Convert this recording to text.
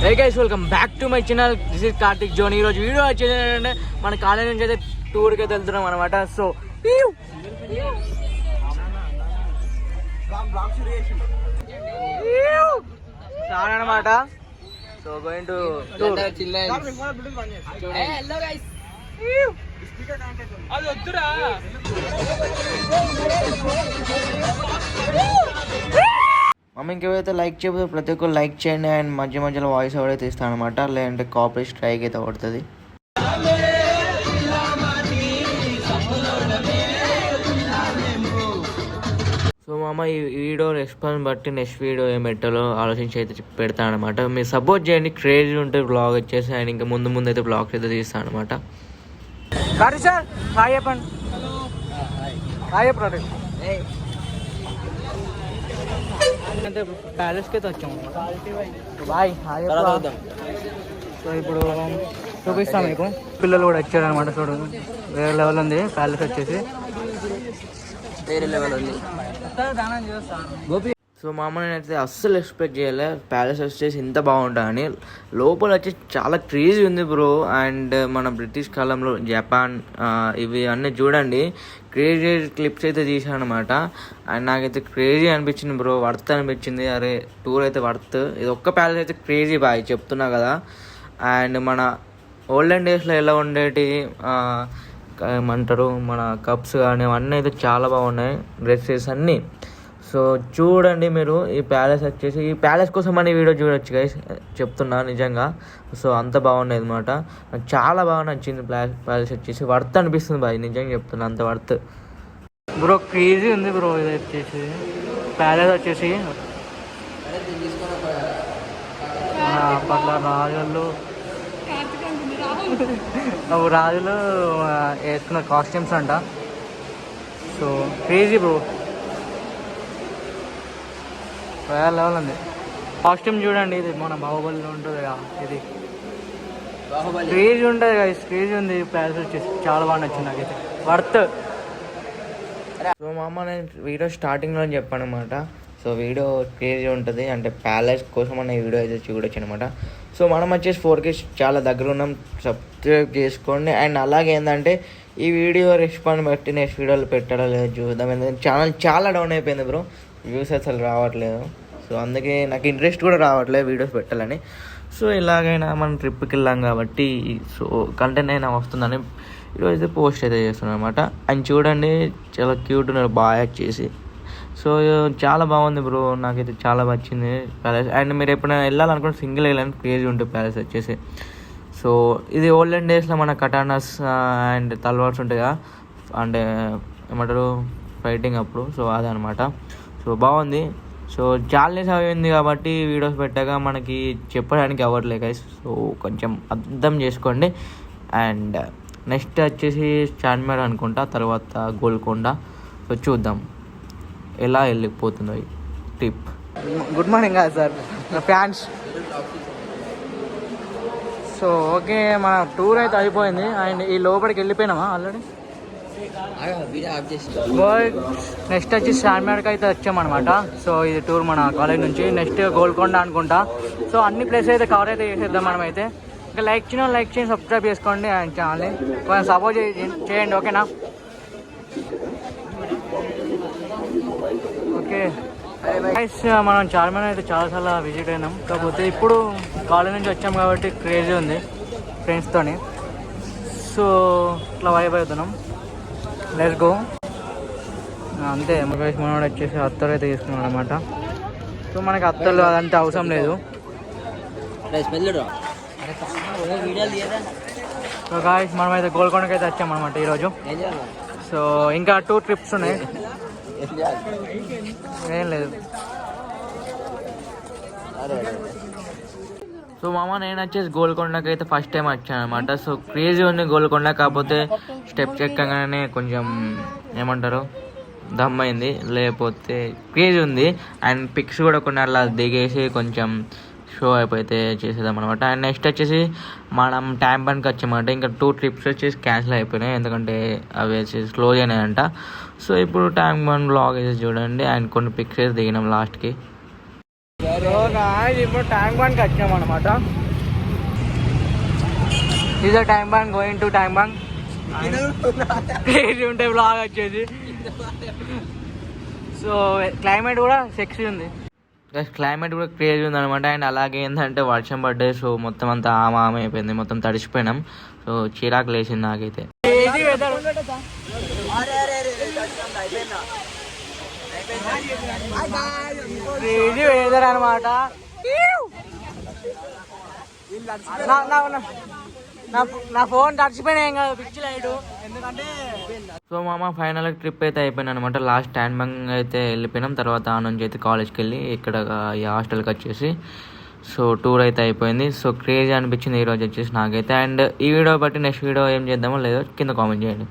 Hey guys welcome back to my channel. This is Karthik zone. ఈ రోజు video వచ్చేది ఏంటంటే మన కాలేజ్ నుంచి అయితే టూర్కి అయితే వెళ్తున్నాం అనమాట. సో అనమాట. సో గోయింగ్ టు అది వద్దురా. మమ్మీ ఇంకేవైతే లైక్ చేయబోతే ప్రతి ఒక్కరు లైక్ చేయండి అండ్ మధ్య మధ్యలో వాయిస్ ఓవర్ అయితే ఇస్తాను అనమాట, లేదంటే కాపరేట్ స్ట్రైక్ అయితే పడుతుంది. సో మామ ఈ వీడియో రెస్పాన్స్ బట్టి నెక్స్ట్ వీడియో ఏం పెట్టాలో ఆలోచించి అయితే పెడతాను అనమాట. మీరు సపోర్ట్ చేయండి, క్రేజ్ ఉంటే బ్లాగ్ వచ్చేసి అండ్ ఇంకా ముందు ముందు అయితే బ్లాగ్స్ అయితే తీస్తాను అనమాట. సార్ హాయ్ చెప్పండి. హాయ్ చెప్పండి. అంటే ప్యాలెస్కి అయితే వచ్చాము. Bye hi. సో ఇప్పుడు చూపిస్తాం మీకు. పిల్లలు కూడా వచ్చారు అనమాట. చూడు వేరే లెవెల్ ఉంది ప్యాలెస్ వచ్చేసి, వేరే లెవెల్ ఉంది. సో మా అమ్మ నేనైతే అస్సలు ఎక్స్పెక్ట్ చేయలే ప్యాలెస్ వచ్చేసి ఇంత బాగుంటుందని. లోపల వచ్చేసి చాలా క్రేజీ ఉంది బ్రో. అండ్ మన బ్రిటిష్ కాలంలో జపాన్ ఇవి అన్నీ చూడండి, క్రేజీ క్లిప్స్ అయితే తీసాను అనమాట. అండ్ నాకైతే క్రేజీ అనిపించింది బ్రో, వర్త్ అనిపించింది. అరే టూర్ అయితే వర్త్. ఇది ఒక్క ప్యాలెస్ అయితే క్రేజీ బాయ్ చెప్తున్నా కదా. అండ్ మన ఓల్డెన్ డేస్లో ఎలా ఉండేటి ఏమంటారు మన కప్స్ కానీ అవన్నీ అయితే చాలా బాగున్నాయి, డ్రెస్సెస్ అన్నీ. సో చూడండి మీరు ఈ ప్యాలెస్ వచ్చేసి, ఈ ప్యాలెస్ కోసం అని వీడియో చూడొచ్చు గైస్, చెప్తున్నా నిజంగా. సో అంత బాగున్నాయి అనమాట. నాకు చాలా బాగా నచ్చింది ప్యాలెస్ వచ్చేసి. వర్త్ అనిపిస్తుంది బాయ్, నిజంగా చెప్తున్నా, అంత వర్త్ బ్రో. క్రేజీ ఉంది బ్రో ఇది వచ్చేసి ప్యాలెస్ వచ్చేసి. అప్పట్లో రాజులు వేసుకున్న కాస్ట్యూమ్స్ అంట. సో క్రేజీ బ్రో, వేరే లెవెల్ ఉంది. కాస్ట్యూమ్ చూడండి, ఇది మన బాహుబలిలో ఉంటుంది కదా, ఇది క్రేజీ ఉంటుంది కదా, క్రేజీ ఉంది ప్యాలెస్ వచ్చేసి. చాలా బాగా నచ్చింది నాకైతే, వర్త్. సో మా అమ్మ నేను వీడియో స్టార్టింగ్లో చెప్పాను అనమాట. సో వీడియో క్రేజీ ఉంటుంది అంటే ప్యాలెస్ కోసం అన్న వీడియో అయితే చూడొచ్చు అనమాట. సో మనం వచ్చేసి 4K చాలా దగ్గర ఉన్నాం, సబ్స్క్రైబ్ చేసుకోండి. అండ్ అలాగే ఏంటంటే ఈ వీడియో రెస్పాన్స్ బట్టి నెక్స్ట్ వీడియోలు పెట్టాలో లేదో చూద్దాం. ఎందుకంటే ఛానల్ చాలా డౌన్ అయిపోయింది బ్రో, వ్యూస్ అసలు రావట్లేదు. సో అందుకే నాకు ఇంట్రెస్ట్ కూడా రావట్లేదు వీడియోస్ పెట్టాలని. సో ఇలాగైనా మనం ట్రిప్కి వెళ్ళాం కాబట్టి సో కంటెంట్ అయినా వస్తుందని ఈరోజు అయితే పోస్ట్ అయితే చేస్తున్నాను అనమాట. అండ్ చూడండి చాలా క్యూట్ ఉన్నారు బాగా వచ్చేసి. సో చాలా బాగుంది బ్రో, నాకైతే చాలా నచ్చింది ప్యాలెస్. అండ్ మీరు ఎప్పుడైనా వెళ్ళాలనుకుంటే సింగిల్ వెళ్ళాలని క్రేజీ ఉంటుంది ప్యాలెస్ వచ్చేసి. సో ఇది ఓల్డెన్ డేస్లో మన కటానాస్ అండ్ తల్వార్స్ ఉంటాయి కదా, అంటే ఏమంటారు ఫైటింగ్ అప్పుడు. సో అదనమాట. సో బాగుంది. సో చాలా డేస్ అయింది కాబట్టి వీడియోస్ పెట్టాక మనకి చెప్పడానికి అవ్వట్లేదు గైస్. సో కొంచెం అర్థం చేసుకోండి. అండ్ నెక్స్ట్ వచ్చేసి చార్మినార్ అనుకుంటా, తర్వాత గోల్కొండ. సో చూద్దాం ఎలా వెళ్ళిపోతుందో ఈ trip. Good morning sir fans. So okay, మన టూర్ అయితే అయిపోయింది. అండ్ ఈ లోపలికి వెళ్ళిపోయినామా ఆల్రెడీ. నెక్స్ట్ వచ్చి చార్మినార్కి అయితే వచ్చామన్నమాట. సో ఇది టూర్ మన కాలేజ్ నుంచి. నెక్స్ట్ గోల్కొండ అనుకుంటా. సో అన్ని ప్లేసెస్ అయితే కవర్ అయితే చేసేద్దాం మనం అయితే. ఇంకా లైక్ చేయండి, సబ్స్క్రైబ్ చేసుకోండి అండ్ ఛానల్ని కొంచెం సపోర్ట్ చేయండి, ఓకేనా. ఓకే గైస్, మనం చార్మినార్ అయితే చాలా విజిట్ అయినాం. కాకపోతే ఇప్పుడు కాలేజ్ నుంచి వచ్చాం కాబట్టి క్రేజీ ఉంది ఫ్రెండ్స్తోని. సో ఇట్లా వైబ్ అవుతున్నాం, లెట్స్ గో. అంతే మనోడు వచ్చేసి అత్తరు అయితే తీసుకున్నాం అనమాట. సో మనకి అత్తలు అదంతా అవసరం లేదు. సో గాయ్స్ మనమైతే గోల్కొండకి అయితే వచ్చామన్నమాట ఈరోజు. సో ఇంకా 2 ట్రిప్స్ ఉన్నాయి, ఏం లేదు. సో మామ నేను వచ్చేసి గోల్కొండకి అయితే ఫస్ట్ టైం వచ్చాను అనమాట. సో క్రేజీ ఉంది గోల్కొండ. కాకపోతే స్టెప్స్ ఎక్కగానే కొంచెం ఏమంటారు దమ్ అయింది, లేకపోతే క్రేజీ ఉంది. అండ్ పిక్స్ కూడా కొన్ని అలా దిగేసి కొంచెం షో అయిపోతే చేసేద్దాం అనమాట. అండ్ నెక్స్ట్ వచ్చేసి మనం ట్యాంక్ బండ్కి వచ్చామంటే ఇంకా 2 ట్రిప్స్ వచ్చేసి క్యాన్సిల్ అయిపోయినాయి, ఎందుకంటే అవి వచ్చేసి క్లోజ్ అయినాయంట. సో ఇప్పుడు ట్యాంక్ బండ్ బ్లాగ్ వేసి చూడండి. అండ్ కొన్ని పిక్స్ దిగినాం లాస్ట్కి. ఇప్పుడు ట్యాంక్ బండ్కి వచ్చాం అనమాట. ఇది tank bund, going to tank bund. Crazy ఉంటే బ్లాగ్ వచ్చేది. సో క్లైమేట్ కూడా సెక్సీ ఉంది, క్లైమేట్ కూడా క్రేజీ ఉంది అనమాట. అండ్ అలాగే ఏంటంటే వర్షం పడ్డాయి, సో మొత్తం అంతా ఆమ అయిపోయింది, మొత్తం తడిసిపోయినాం. సో చిరాకు లేచింది నాకైతే. క్రేజీ వెదర్ అనమాట. నా ఫోన్ తడిచిపోయినా ఏం కాదు, పిచ్చి లైట్. ఎందుకంటే సో మామ ఫైనల్ ట్రిప్ అయితే అయిపోయింది అనమాట. లాస్ట్ ట్యాంక్ బండ్ అయితే వెళ్ళిపోయినాం. తర్వాత ఆ నుంచి అయితే కాలేజ్కి వెళ్ళి ఇక్కడ ఈ హాస్టల్కి వచ్చేసి సో టూర్ అయితే అయిపోయింది. సో క్రేజీ అనిపించింది ఈరోజు వచ్చేసి నాకైతే. అండ్ ఈ వీడియో బట్టి నెక్స్ట్ వీడియో ఏం చేద్దామో లేదో కింద కామెంట్ చేయండి.